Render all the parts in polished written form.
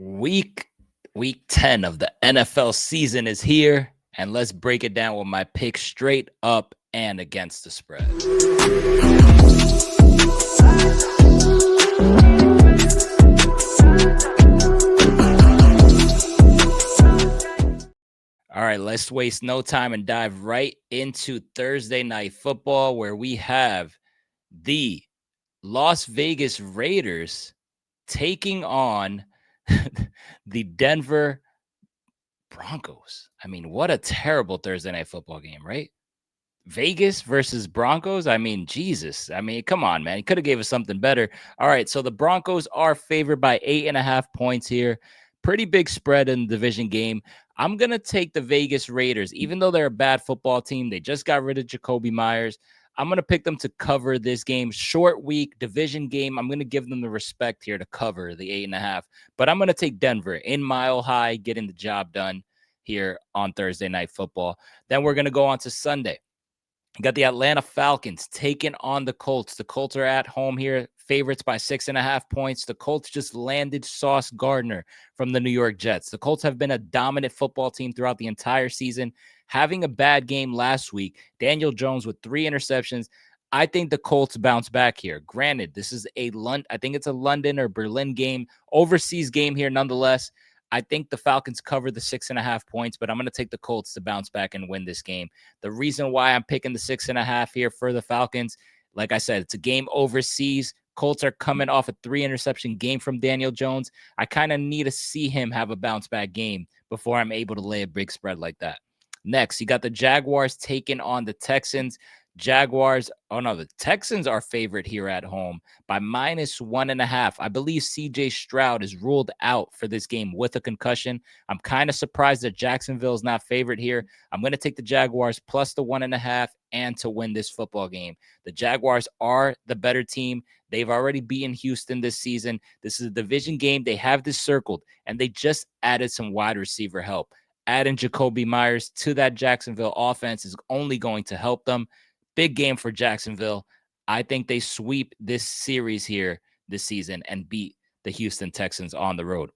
Week week 10 of the NFL season is here, and let's break it down with my picks straight up and against the spread. All right, let's waste no time and dive right into Thursday night football, where we have the Las Vegas Raiders taking on the Denver Broncos. I mean, what a terrible Thursday night football game, right? Vegas versus Broncos. I mean, Jesus. I mean, come on, man. He could have gave us something better. All right, so the Broncos are favored by 8.5 points here. Pretty big spread in the division game. I'm gonna take the Vegas Raiders, even though they're a bad football team. They just got rid of Jacoby Myers. I'm gonna pick them to cover this game. Short week, division game. I'm gonna give them the respect here to cover the 8.5. But I'm gonna take Denver in Mile High, getting the job done here on Thursday night football. Then we're gonna go on to Sunday. You got the Atlanta Falcons taking on the Colts. The Colts are at home here, favorites by 6.5 points. The Colts just landed Sauce Gardner from the New York Jets. The Colts have been a dominant football team throughout the entire season, having a bad game last week. Daniel Jones with 3 interceptions. I think the Colts bounce back here. Granted, this is I think it's a London or Berlin game, overseas game here nonetheless. I think the Falcons cover the 6.5 points, but I'm going to take the Colts to bounce back and win this game. The reason why I'm picking the 6.5 here for the Falcons, like I said, it's a game overseas. Colts are coming off a 3 interception game from Daniel Jones. I kind of need to see him have a bounce back game before I'm able to lay a big spread like that. Next, you got the Jaguars taking on the Texans. The Texans are favorite here at home by -1.5. I believe CJ Stroud is ruled out for this game with a concussion. I'm kind of surprised that Jacksonville is not favorite here. I'm going to take the Jaguars plus the 1.5 and to win this football game. The Jaguars are the better team. They've already beaten Houston this season. This is a division game. They have this circled, and they just added some wide receiver help. Adding Jacoby Myers to that Jacksonville offense is only going to help them. Big game for Jacksonville. I think they sweep this series here this season and beat the Houston Texans on the road.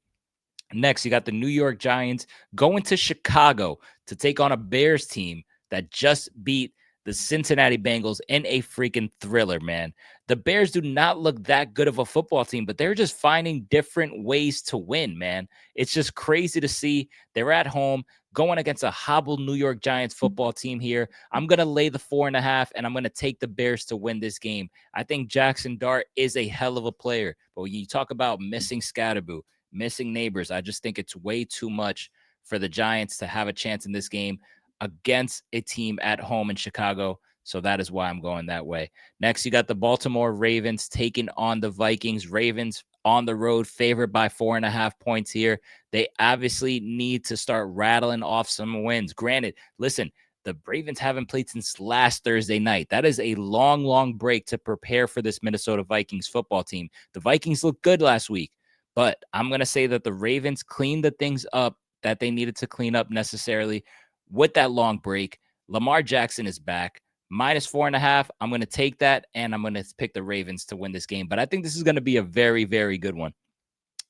Next, you got the New York Giants going to Chicago to take on a Bears team that just beat the Cincinnati Bengals in a freaking thriller, man. The Bears do not look that good of a football team, but they're just finding different ways to win, man. It's just crazy to see. They're at home going against a hobbled New York Giants football team here. I'm going to lay the 4.5, and I'm going to take the Bears to win this game. I think Jackson Dart is a hell of a player, but when you talk about missing Scatterboo, missing Neighbors, I just think it's way too much for the Giants to have a chance in this game against a team at home in Chicago. So that is why I'm going that way. Next, you got the Baltimore Ravens taking on the Vikings. Ravens on the road, favored by 4.5 points here. They obviously need to start rattling off some wins. Granted, listen, the Ravens haven't played since last Thursday night. That is a long, long break to prepare for this Minnesota Vikings football team. The Vikings looked good last week, but I'm going to say that the Ravens cleaned the things up that they needed to clean up necessarily with that long break. Lamar Jackson is back. -4.5. I'm going to take that, and I'm going to pick the Ravens to win this game. But I think this is going to be a very, very good one.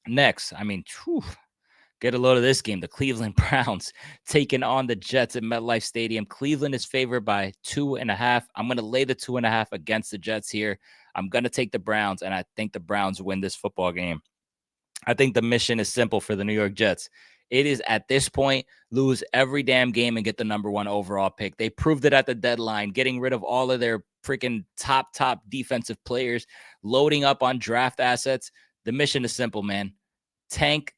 Next, get a load of this game. The Cleveland Browns taking on the Jets at MetLife Stadium. Cleveland is favored by 2.5. I'm going to lay the 2.5 against the Jets here. I'm going to take the Browns, and I think the Browns win this football game. I think the mission is simple for the New York Jets. It is at this point, lose every damn game and get the number 1 overall pick. They proved it at the deadline, getting rid of all of their freaking top defensive players, loading up on draft assets. The mission is simple, man. Tank.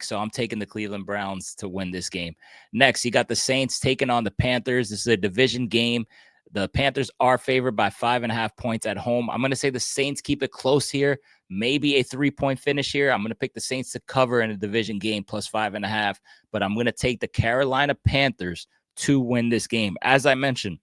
So I'm taking the Cleveland Browns to win this game. Next, you got the Saints taking on the Panthers. This is a division game. The Panthers are favored by 5.5 points at home. I'm going to say the Saints keep it close here. Maybe a 3-point finish here. I'm going to pick the Saints to cover in a division game plus 5.5, but I'm going to take the Carolina Panthers to win this game. As I mentioned,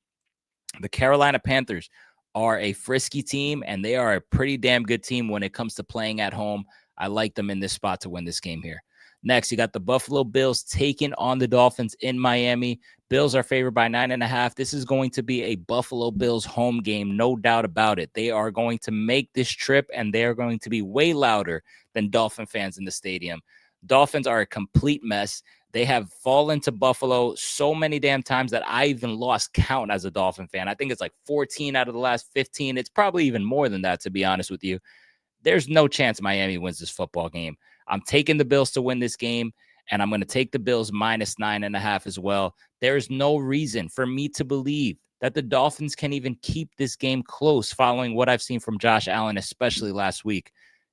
the Carolina Panthers are a frisky team, and they are a pretty damn good team when it comes to playing at home. I like them in this spot to win this game here. Next, you got the Buffalo Bills taking on the Dolphins in Miami. Bills are favored by 9.5. This is going to be a Buffalo Bills home game, no doubt about it. They are going to make this trip, and they are going to be way louder than Dolphin fans in the stadium. Dolphins are a complete mess. They have fallen to Buffalo so many damn times that I even lost count as a Dolphin fan. I think it's like 14 out of the last 15. It's probably even more than that, to be honest with you. There's no chance Miami wins this football game. I'm taking the Bills to win this game, and I'm going to take the Bills minus 9.5 as well. There is no reason for me to believe that the Dolphins can even keep this game close following what I've seen from Josh Allen, especially last week.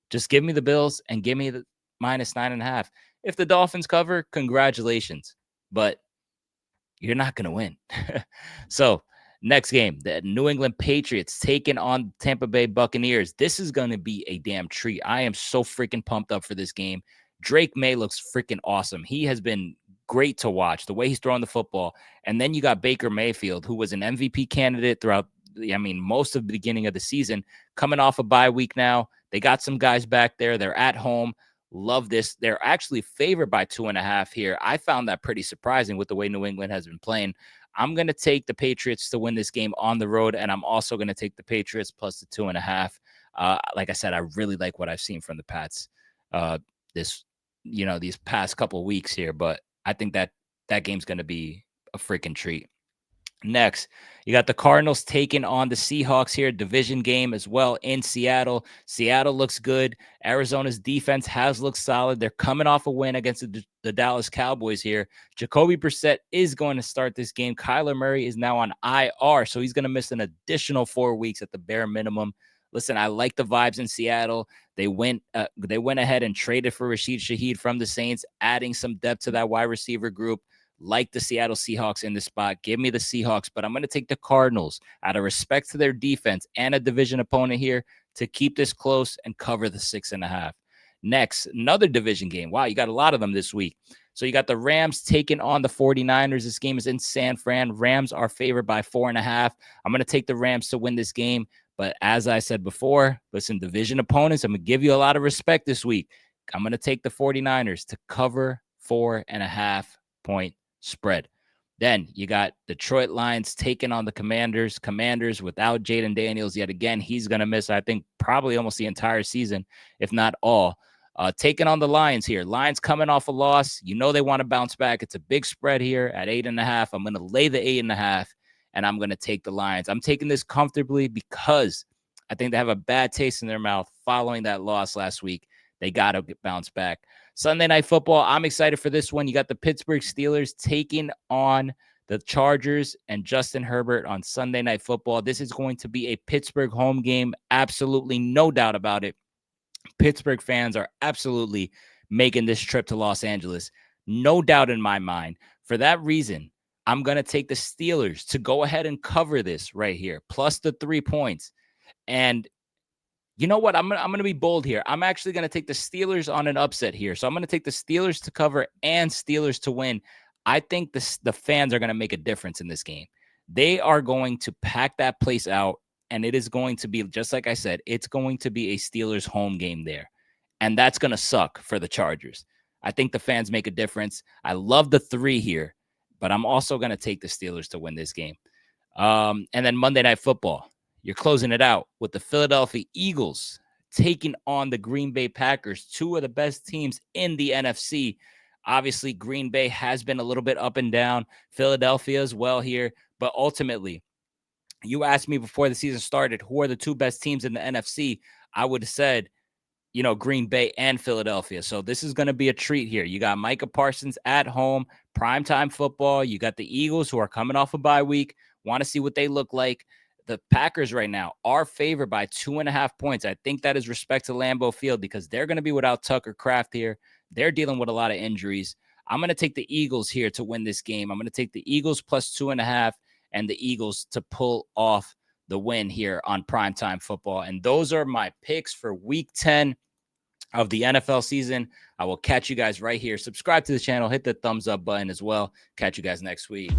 Just give me the Bills and give me the minus 9.5. If the Dolphins cover, congratulations. But you're not going to win. So, next game, the New England Patriots taking on Tampa Bay Buccaneers. This is going to be a damn treat. I am so freaking pumped up for this game. Drake May looks freaking awesome. He has been great to watch, the way he's throwing the football. And then you got Baker Mayfield, who was an MVP candidate throughout, most of the beginning of the season, coming off a bye week now. They got some guys back there. They're at home. Love this. They're actually favored by 2.5 here. I found that pretty surprising with the way New England has been playing. I'm going to take the Patriots to win this game on the road, and I'm also going to take the Patriots plus the 2.5. Like I said, I really like what I've seen from the Pats these past couple of weeks here, but I think that game's going to be a freaking treat. Next, you got the Cardinals taking on the Seahawks here, division game as well in Seattle. Seattle looks good. Arizona's defense has looked solid. They're coming off a win against the Dallas Cowboys here. Jacoby Brissett is going to start this game. Kyler Murray is now on IR, so he's going to miss an additional 4 weeks at the bare minimum. Listen, I like the vibes in Seattle. They went ahead and traded for Rashid Shaheed from the Saints, adding some depth to that wide receiver group. Like the Seattle Seahawks in this spot. Give me the Seahawks, but I'm going to take the Cardinals out of respect to their defense and a division opponent here to keep this close and cover the 6.5. Next, another division game. Wow, you got a lot of them this week. So you got the Rams taking on the 49ers. This game is in San Fran. Rams are favored by 4.5. I'm going to take the Rams to win this game. But as I said before, listen, division opponents, I'm going to give you a lot of respect this week. I'm going to take the 49ers to cover 4.5 point spread. Then you got Detroit Lions taking on the Commanders. Commanders without Jaden Daniels yet again. He's going to miss, I think, probably almost the entire season, if not all. Taking on the Lions here. Lions coming off a loss. You know they want to bounce back. It's a big spread here at 8.5. I'm going to lay the 8.5, and I'm going to take the Lions. I'm taking this comfortably because I think they have a bad taste in their mouth following that loss last week. They got to bounce back. Sunday Night Football, I'm excited for this one. You got the Pittsburgh Steelers taking on the Chargers and Justin Herbert on Sunday Night Football. This is going to be a Pittsburgh home game. Absolutely no doubt about it. Pittsburgh fans are absolutely making this trip to Los Angeles. No doubt in my mind. For that reason, I'm going to take the Steelers to go ahead and cover this right here, plus the 3 points. And you know what? I'm going to be bold here. I'm actually going to take the Steelers on an upset here. So I'm going to take the Steelers to cover and Steelers to win. I think the fans are going to make a difference in this game. They are going to pack that place out, and it is going to be, just like I said, it's going to be a Steelers home game there. And that's going to suck for the Chargers. I think the fans make a difference. I love the 3 here, but I'm also going to take the Steelers to win this game. And then Monday Night Football. You're closing it out with the Philadelphia Eagles taking on the Green Bay Packers, 2 of the best teams in the NFC. Obviously, Green Bay has been a little bit up and down. Philadelphia as well here. But ultimately, you asked me before the season started, who are the 2 best teams in the NFC? I would have said, Green Bay and Philadelphia. So this is going to be a treat here. You got Micah Parsons at home, primetime football. You got the Eagles who are coming off a bye week. Want to see what they look like. The Packers right now are favored by 2.5 points. I think that is respect to Lambeau Field because they're going to be without Tucker Kraft here. They're dealing with a lot of injuries. I'm going to take the Eagles here to win this game. I'm going to take the Eagles plus 2.5 and the Eagles to pull off the win here on primetime football. And those are my picks for week 10 of the NFL season. I will catch you guys right here. Subscribe to the channel. Hit the thumbs up button as well. Catch you guys next week.